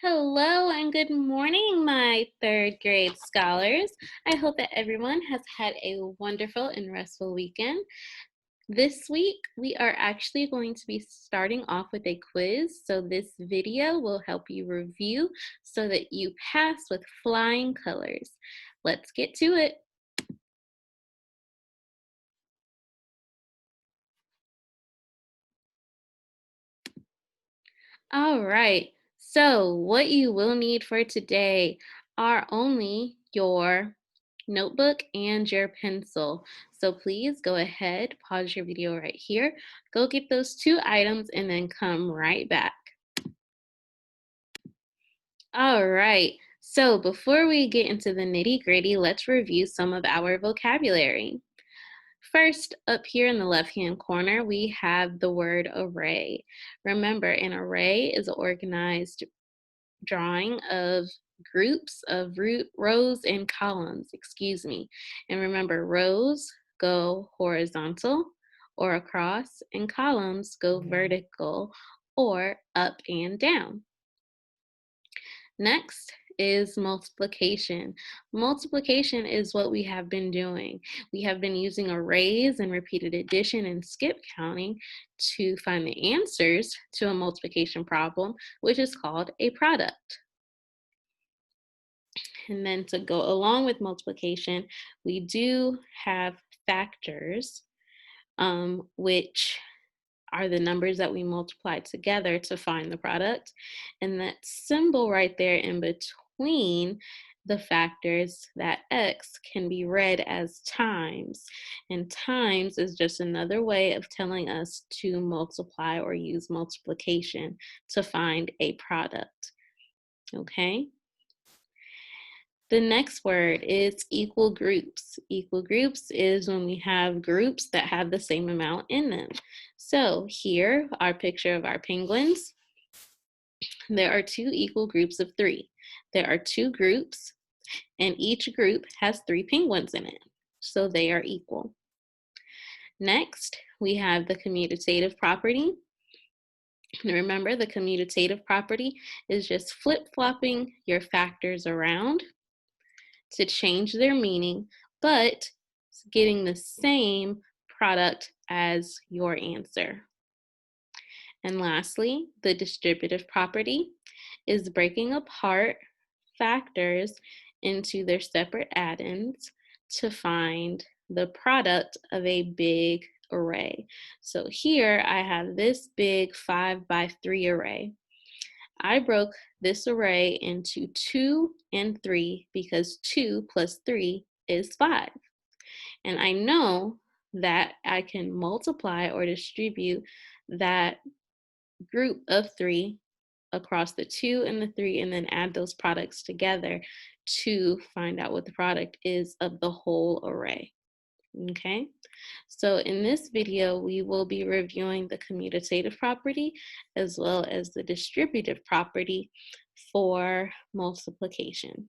Hello and good morning, my third grade scholars. I hope that everyone has had a wonderful and restful weekend. This week, we are actually going to be starting off with a quiz. So this video will help you review so that you pass with flying colors. Let's get to it. All right, so what you will need for today are only your notebook and your pencil. So please go ahead, pause your video right here, go get those two items and then come right back. All right, so before we get into the nitty gritty, let's review some of our vocabulary. First, up here in the left-hand corner, we have the word array. Remember, an array is an organized drawing of groups of rows and columns, excuse me. And remember, rows go horizontal or across, and columns go vertical or up and down. Next is multiplication. Multiplication is what we have been doing. We have been using arrays and repeated addition and skip counting to find the answers to a multiplication problem, which is called a product. And then to go along with multiplication, we do have factors, which are the numbers that we multiply together to find the product. And that symbol right there in between the factors, that X, can be read as times. And times is just another way of telling us to multiply or use multiplication to find a product. Okay? The next word is equal groups. Equal groups is when we have groups that have the same amount in them. So here, our picture of our penguins. There are two equal groups of three. There are two groups, and each group has three penguins in it. So they are equal. Next, we have the commutative property. And remember, the commutative property is just flip-flopping your factors around to change their meaning, but getting the same product as your answer. And lastly, the distributive property is breaking apart factors into their separate addends to find the product of a big array. So here I have this big 5 by 3 array. I broke this array into 2 and 3 because 2 plus 3 is 5. And I know that I can multiply or distribute that group of 3 across the 2 and the 3 and then add those products together to find out what the product is of the whole array. Okay, so in this video, we will be reviewing the commutative property as well as the distributive property for multiplication.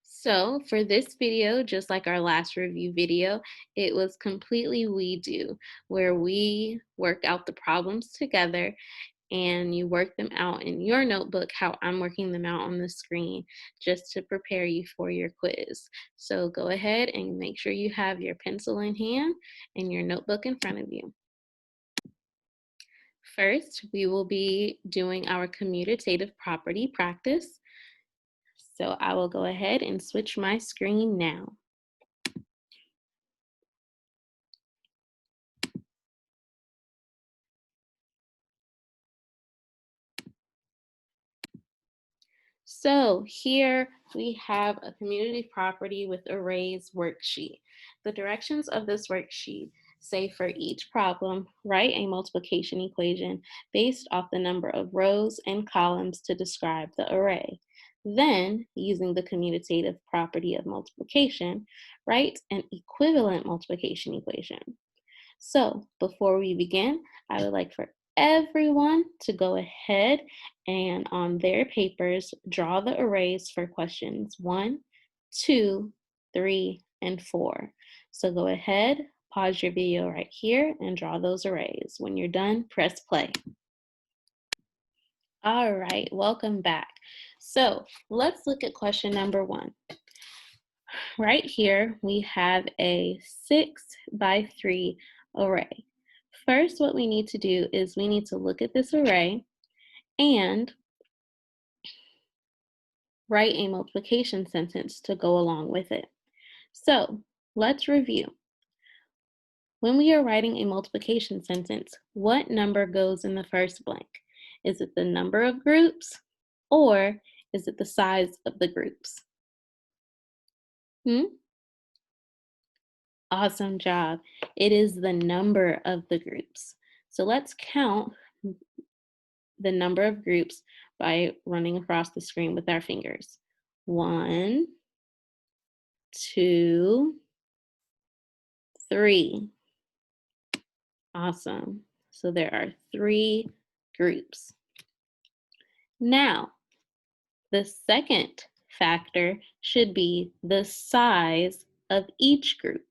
So for this video, just like our last review video, it was completely we do, where we work out the problems together and you work them out in your notebook how I'm working them out on the screen just to prepare you for your quiz. So go ahead and make sure you have your pencil in hand and your notebook in front of you. First, we will be doing our commutative property practice. So I will go ahead and switch my screen now. So here we have a commutative property with arrays worksheet. The directions of this worksheet say for each problem, write a multiplication equation based off the number of rows and columns to describe the array. Then, using the commutative property of multiplication, write an equivalent multiplication equation. So before we begin, I would like for everyone to go ahead and on their papers, draw the arrays for questions 1, 2, 3, and 4. So go ahead, pause your video right here and draw those arrays. When you're done, press play. All right, welcome back. So let's look at question number 1. Right here, we have a 6 by 3 array. First, what we need to do is we need to look at this array and write a multiplication sentence to go along with it. So let's review. When we are writing a multiplication sentence, what number goes in the first blank? Is it the number of groups or is it the size of the groups? Awesome job. It is the number of the groups. So let's count the number of groups by running across the screen with our fingers. 1, 2, 3. Awesome. So there are 3 groups. Now, the second factor should be the size of each group.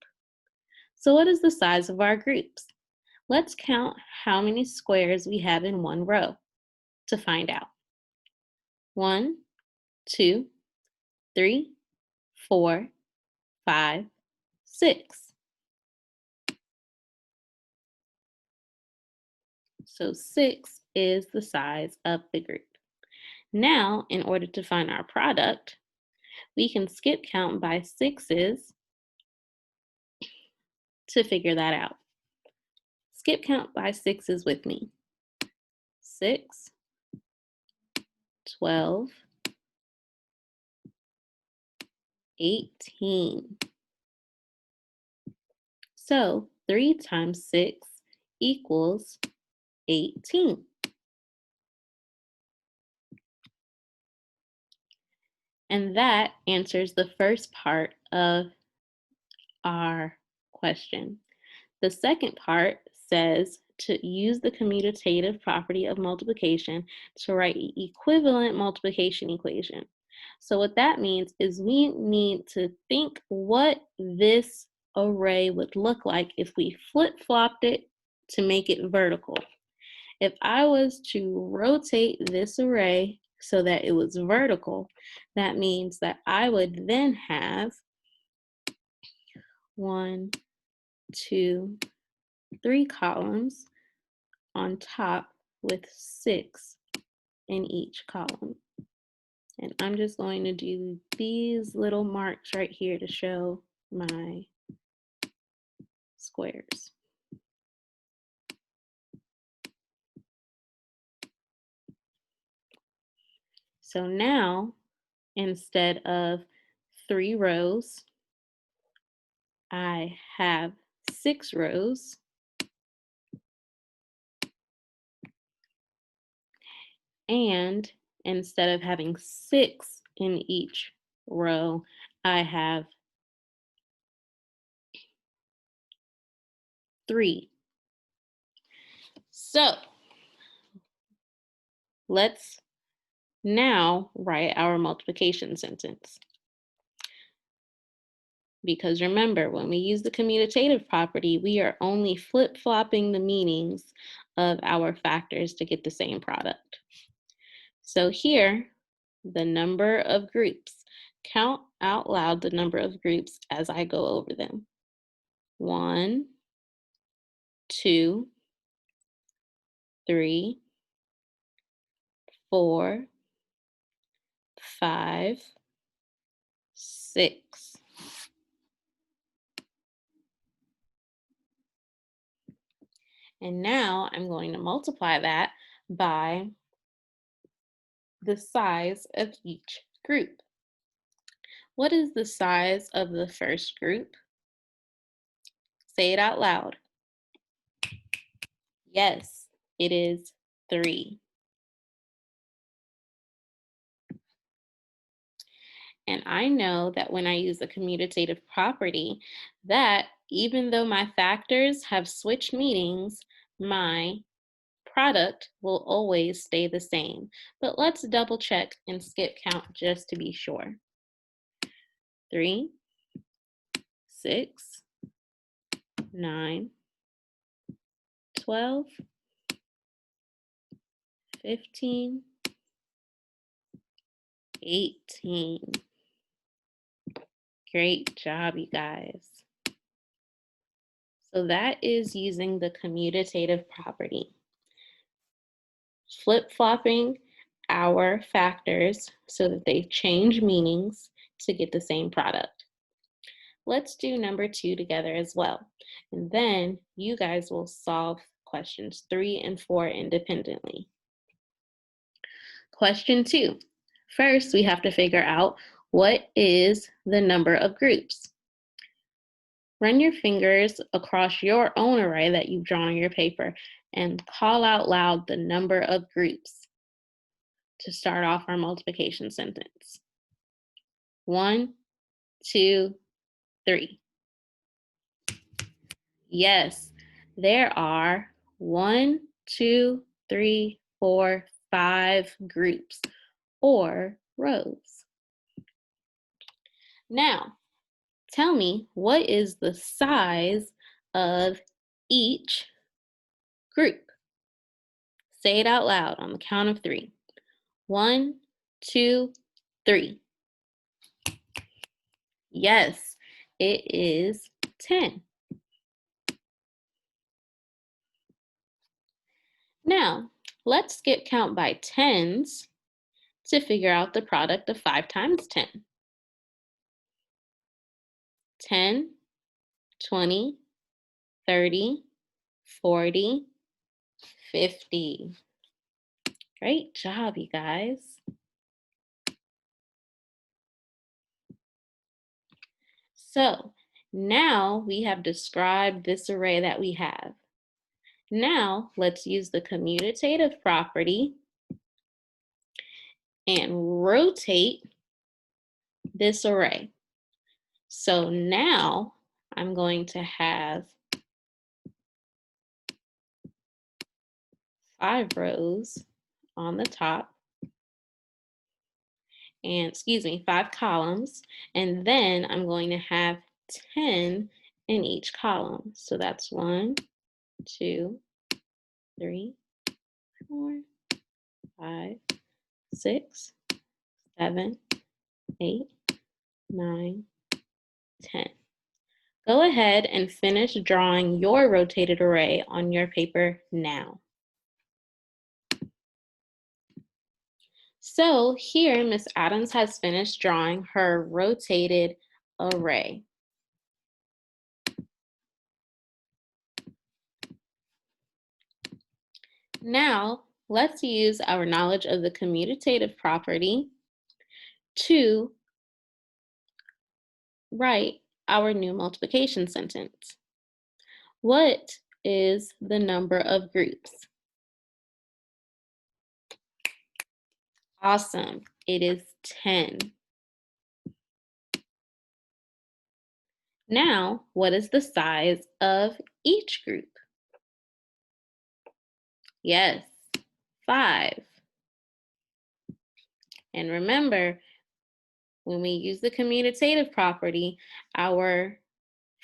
So what is the size of our groups? Let's count how many squares we have in one row to find out. 1, 2, 3, 4, 5, 6. So 6 is the size of the group. Now, in order to find our product, we can skip count by 6's to figure that out. Skip count by 6's with me. 6, 12, 18. So 3 times 6 equals 18. And that answers the first part of our question. The second part says to use the commutative property of multiplication to write an equivalent multiplication equation. So what that means is we need to think what this array would look like if we flip-flopped it to make it vertical. If I was to rotate this array so that it was vertical, that means that I would then have 1, 2, 3 columns on top with 6 in each column. And I'm just going to do these little marks right here to show my squares. So now, instead of 3 rows, I have 6 rows. And instead of having 6 in each row, I have 3. So let's now write our multiplication sentence. Because remember, when we use the commutative property, we are only flip-flopping the meanings of our factors to get the same product. So here, the number of groups. Count out loud the number of groups as I go over them. 1, 2, 3, 4, 5, 6. And now I'm going to multiply that by the size of each group. What is the size of the first group? Say it out loud. Yes, it is 3. And I know that when I use the commutative property, that even though my factors have switched meanings, my product will always stay the same. But let's double check and skip count just to be sure. 3, 6, 9, 12, 15, 18. Great job, you guys. So that is using the commutative property. Flip-flopping our factors so that they change meanings to get the same product. Let's do number 2 together as well. And then you guys will solve questions 3 and 4 independently. Question 2. First, we have to figure out what is the number of groups. Run your fingers across your own array that you've drawn on your paper and call out loud the number of groups to start off our multiplication sentence. 1, 2, 3. Yes, there are 1, 2, 3, 4, 5 groups or rows. Now, tell me, what is the size of each group? Say it out loud on the count of 3. 1, 2, 3. Yes, it is 10. Now, let's skip count by tens to figure out the product of 5 times 10. 10, 20, 30, 40, 50. Great job, you guys. So now we have described this array that we have. Now let's use the commutative property and rotate this array. So now I'm going to have 5 rows on the top, and 5 columns, and then I'm going to have 10 in each column. So that's 1, 2, 3, 4, 5, 6, 7, 8, 9, 10. Go ahead and finish drawing your rotated array on your paper now. So here, Miss Adams has finished drawing her rotated array. Now, let's use our knowledge of the commutative property to write our new multiplication sentence. What is the number of groups? Awesome, it is 10. Now, what is the size of each group? Yes, 5. And remember, when we use the commutative property, our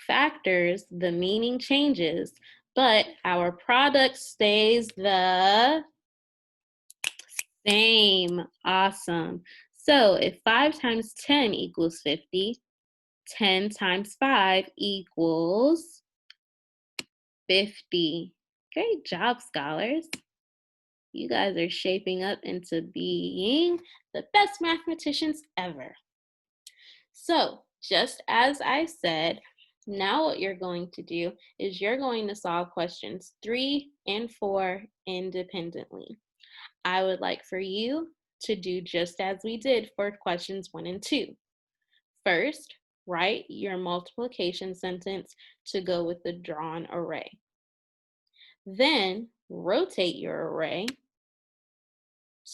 factors, the meaning changes, but our product stays the same. Awesome. So if 5 times 10 equals 50, 10 times 5 equals 50. Great job, scholars. You guys are shaping up into being the best mathematicians ever. So, just as I said, now what you're going to do is you're going to solve questions 3 and 4 independently. I would like for you to do just as we did for questions 1 and 2. First, write your multiplication sentence to go with the drawn array. Then, rotate your array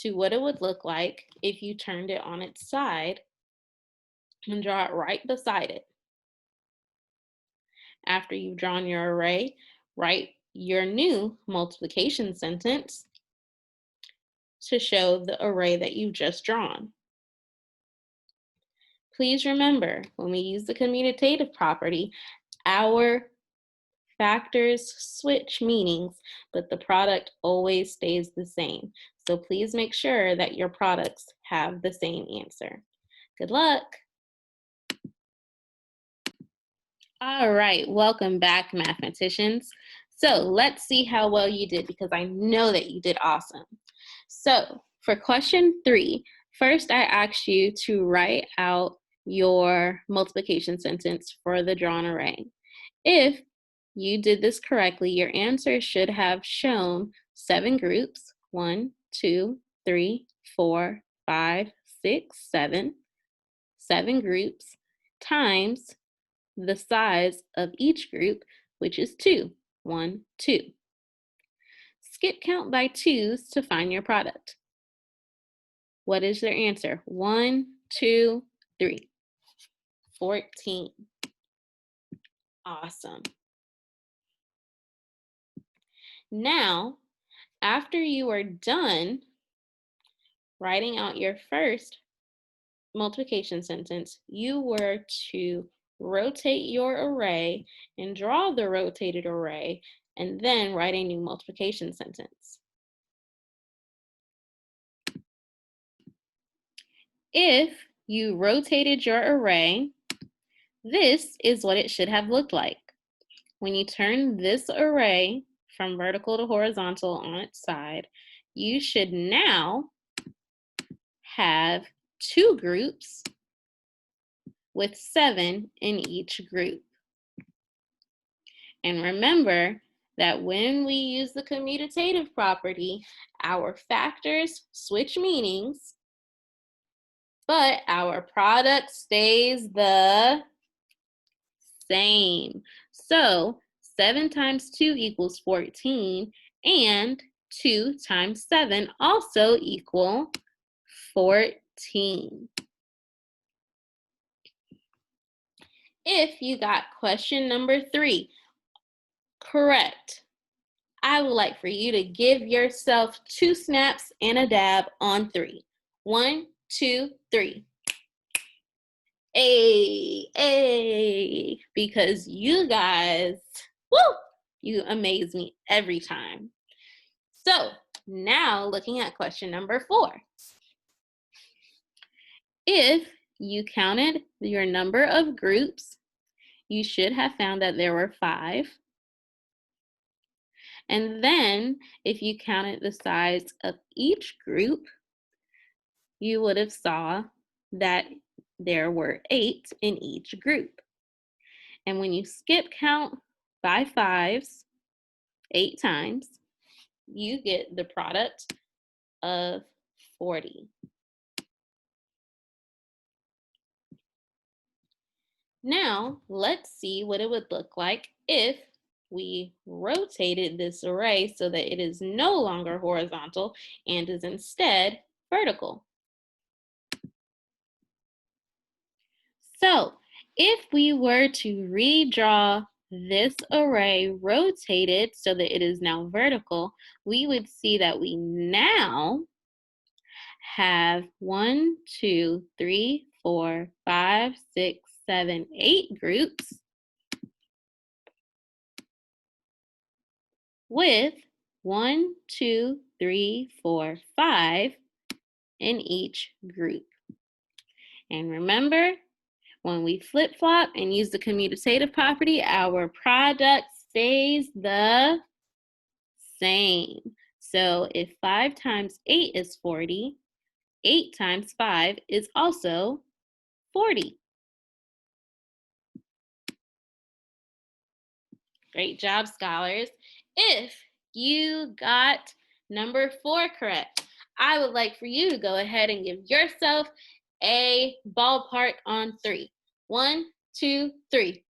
to what it would look like if you turned it on its side and draw it right beside it. After you've drawn your array, write your new multiplication sentence to show the array that you've just drawn. Please remember, when we use the commutative property, our Factors switch meanings, but the product always stays the same. So please make sure that your products have the same answer. Good luck. All right, welcome back, mathematicians. So let's see how well you did, because I know that you did awesome. So for question 3, first I asked you to write out your multiplication sentence for the drawn array. If you did this correctly, your answer should have shown 7 groups, 1, 2, 3, 4, 5, 6, 7, 7 groups times the size of each group, which is 2, 1, 2. Skip count by 2s to find your product. What is their answer? 1, 2, 3. 14. Awesome. Now, after you are done writing out your first multiplication sentence, you were to rotate your array and draw the rotated array, and then write a new multiplication sentence. If you rotated your array, this is what it should have looked like. When you turn this array from vertical to horizontal on its side, you should now have 2 groups with 7 in each group. And remember that when we use the commutative property, our factors switch meanings, but our product stays the same. So 7 times 2 equals 14, and 2 times 7 also equal 14. If you got question number 3 correct, I would like for you to give yourself 2 snaps and a dab on 3. 1, 2, 3. Hey, because you guys, woo, you amaze me every time. So now looking at question number 4. If you counted your number of groups, you should have found that there were 5. And then if you counted the size of each group, you would have saw that there were 8 in each group. And when you skip count by 5s 8 times, you get the product of 40. Now, let's see what it would look like if we rotated this array so that it is no longer horizontal and is instead vertical. So, if we were to redraw this array rotated so that it is now vertical, we would see that we now have 1, 2, 3, 4, 5, 6, 7, 8 groups with 1, 2, 3, 4, 5 in each group. And remember, when we flip-flop and use the commutative property, our product stays the same. So if 5 times 8 is 40, 8 times 5 is also 40. Great job, scholars. If you got number 4 correct, I would like for you to go ahead and give yourself a ballpark on 3. 1, 2, 3.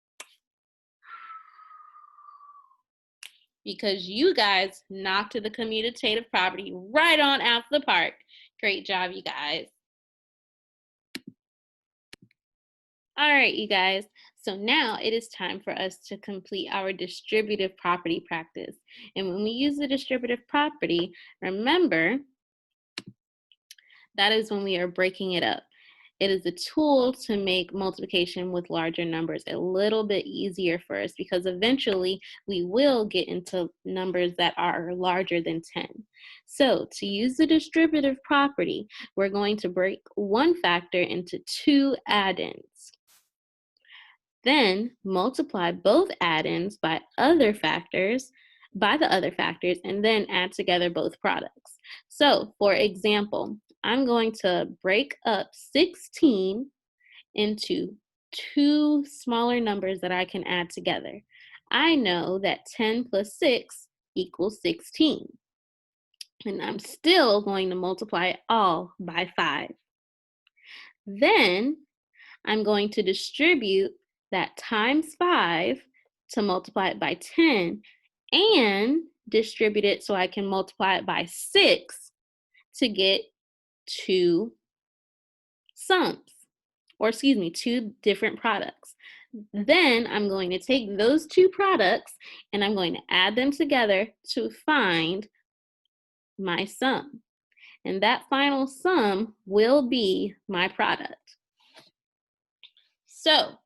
Because you guys knocked the commutative property right on out the park. Great job, you guys. All right, you guys. So now it is time for us to complete our distributive property practice. And when we use the distributive property, remember, that is when we are breaking it up. It is a tool to make multiplication with larger numbers a little bit easier for us because eventually we will get into numbers that are larger than 10. So to use the distributive property, we're going to break one factor into two addends. Then multiply both addends by the other factors, and then add together both products. So for example, I'm going to break up 16 into two smaller numbers that I can add together. I know that 10 plus 6 equals 16. And I'm still going to multiply it all by 5. Then I'm going to distribute that times 5 to multiply it by 10 and distribute it so I can multiply it by 6 to get two two different products. Then I'm going to take those two products and I'm going to add them together to find my sum. And that final sum will be my product. So